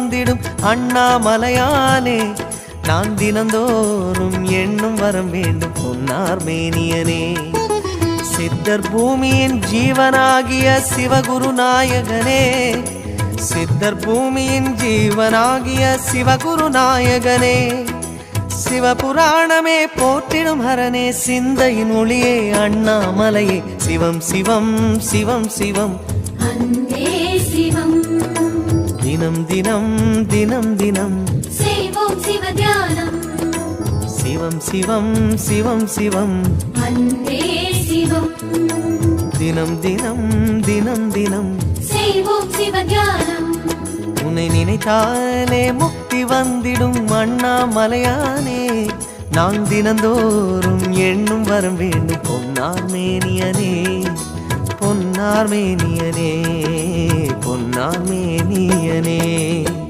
வந்திடும் அண்ணாமலையானே, நான் தினந்தோறும் எண்ணும் வரம் வேண்டும் பொன்னார் மேனியனே. சித்தர் பூமியின் ஜீவனாகிய சிவகுரு நாயகனே, சித்தர் பூமியின் ஜீவனாகிய சிவகுரு நாயகனே, சிவபுராணமே போற்றிடும் ஹரனே, சிந்தையின் ஒளியே அண்ணாமலையே, சிவம் சிவம் சிவம் சிவம் அன்பே சிவம். தினம் தினம் தினம் தினம் செய்வோம் சிவ தியானம். சிவம் சிவம் சிவம் சிவம் அன்பே சிவம். தினம் தினம் தினம் தினம் செய்வோம் சிவ தியானம். உன்னை நினைத்தாலே முக்தி வந்திடும் அண்ணாமலையானே, நான் தினந்தோறும் எண்ணும் வரம் வேண்டும் பொன்னார் மேனியனே, பொன்னார் மேனியனே, பொன்னார் மேனியனே.